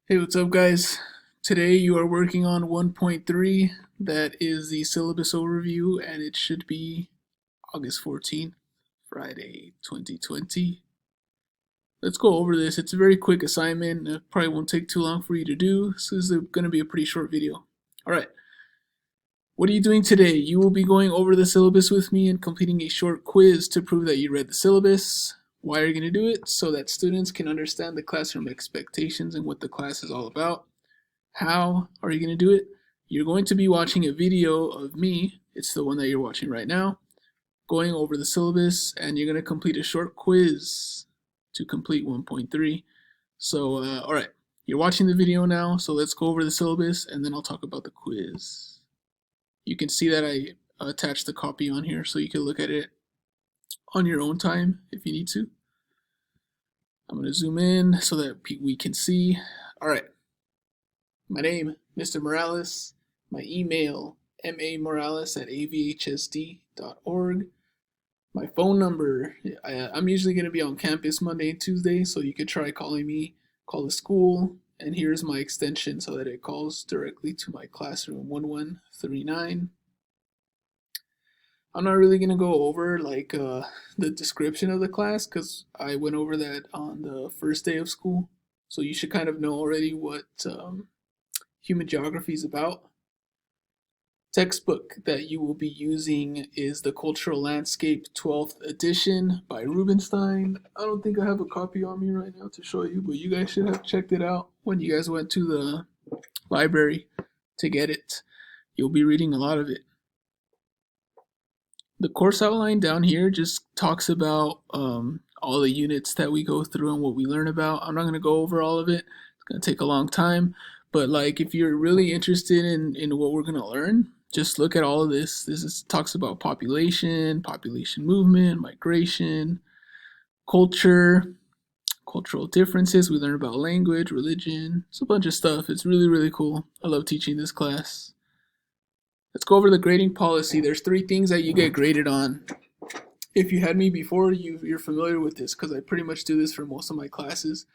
Hey, what's up, guys? Today you are working on 1.3. That is the syllabus overview, and it should be August 14th, Friday, 2020. Let's go over this. It's a very quick assignment. It probably won't take too long for you to do. This is going to be a pretty short video. All right. What are you doing today? You will be going over the syllabus with me and completing a short quiz to prove that you read the syllabus. Why are you going to do it? So that students can understand the classroom expectations and what the class is all about. How are you going to do it? You're going to be watching a video of me, it's the one that you're watching right now, going over the syllabus, and you're going to complete a short quiz to complete 1.3. So, alright, you're watching the video now, so let's go over the syllabus, and then I'll talk about the quiz. You can see that I attached the copy on here, so you can look at it on your own time if you need to. I'm going to zoom in so that we can see. Alright. My name, Mr. Morales. My email, mamorales@avhsd.org. My phone number, I'm usually going to be on campus Monday and Tuesday, so you could try calling me, call the school, and here's my extension so that it calls directly to my classroom, 1139. I'm not really going to go over the description of the class because I went over that on the first day of school, so you should kind of know already what human geography is about. Textbook that you will be using is The Cultural Landscape 12th edition by Rubenstein. I don't think I have a copy on me right now to show you, but you guys should have checked it out when you guys went to the library to get it. You'll be reading a lot of it. The course outline down here just talks about all the units that we go through and what we learn about. I'm not going to go over all of it. It's going to take a long time. But if you're really interested in what we're going to learn, just look at all of this. Talks about population movement, migration, culture, cultural differences. We learn about language, religion. It's a bunch of stuff. It's really, really cool. I love teaching this class. Let's go over the grading policy. There's 3 things that you get graded on. If you had me before, you're familiar with this because I pretty much do this for most of my classes.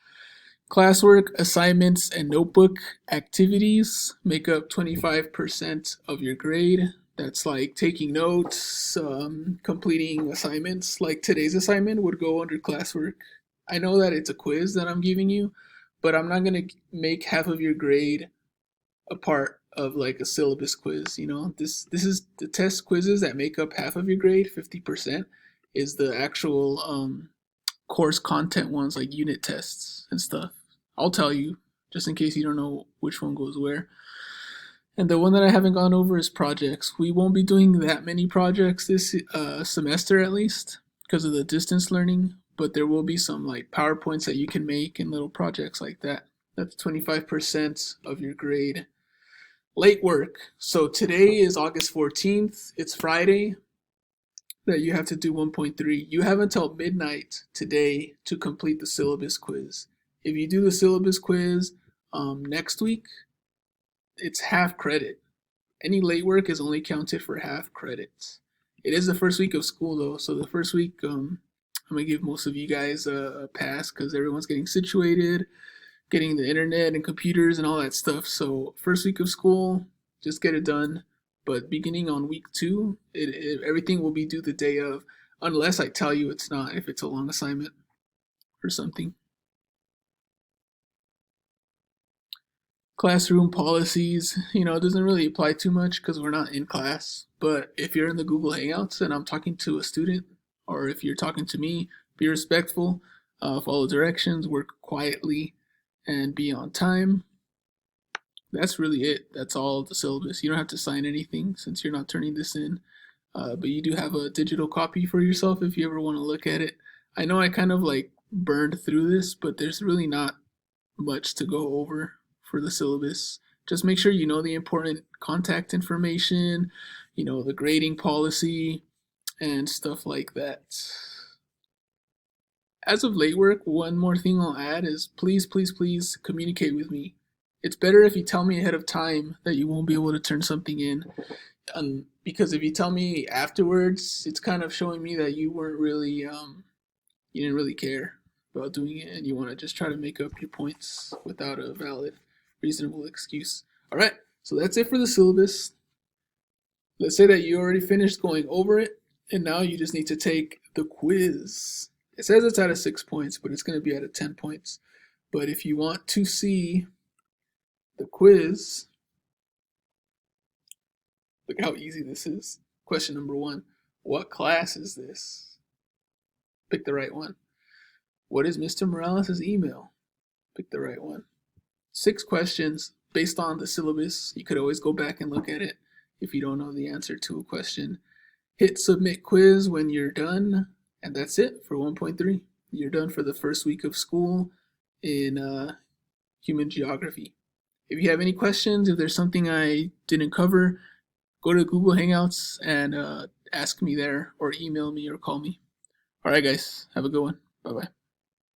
Classwork, assignments, and notebook activities make up 25% of your grade. That's like taking notes, completing assignments. Like today's assignment would go under classwork. I know that it's a quiz that I'm giving you, but I'm not going to make half of your grade a part of like a syllabus quiz. This is the test quizzes that make up half of your grade. 50% is the actual course content ones, like unit tests and stuff. I'll tell you, just in case you don't know which one goes where. And the one that I haven't gone over is projects. We won't be doing that many projects this semester, at least, because of the distance learning, but there will be some like PowerPoints that you can make and little projects like that. That's 25% of your grade. Late work. So today is August 14th. It's Friday that you have to do 1.3. You have until midnight today to complete the syllabus quiz. If you do the syllabus quiz next week, it's half credit. Any late work is only counted for half credit. It is the first week of school though, so the first week I'm gonna give most of you guys a pass because everyone's getting situated, getting the internet and computers and all that stuff. So first week of school, just get it done. But beginning on week 2, everything will be due the day of, unless I tell you it's not, if it's a long assignment or something. Classroom policies, it doesn't really apply too much because we're not in class. But if you're in the Google Hangouts and I'm talking to a student, or if you're talking to me, be respectful, follow directions, work quietly, and be on time. That's really it. That's all of the syllabus. You don't have to sign anything since you're not turning this in. But you do have a digital copy for yourself if you ever want to look at it. I know I kind of burned through this, but there's really not much to go over for the syllabus. Just make sure you know the important contact information, the grading policy, and stuff like that. As of late work, one more thing I'll add is please, please, please communicate with me. It's better if you tell me ahead of time that you won't be able to turn something in. Because if you tell me afterwards, it's kind of showing me that you weren't really, you didn't really care. about doing it and you want to just try to make up your points without a valid, reasonable excuse. All right, so that's it for the syllabus. Let's say that you already finished going over it and now you just need to take the quiz. It says it's out of 6 points, but it's going to be out of 10 points. But if you want to see the quiz, look how easy this is. Question number 1. What class is this? Pick the right one. What is Mr. Morales' email? Pick the right one. 6 questions based on the syllabus. You could always go back and look at it if you don't know the answer to a question. Hit submit quiz when you're done, and that's it for 1.3. You're done for the first week of school in human geography. If you have any questions, if there's something I didn't cover, go to Google Hangouts and ask me there, or email me or call me. All right, guys, have a good one. Bye-bye.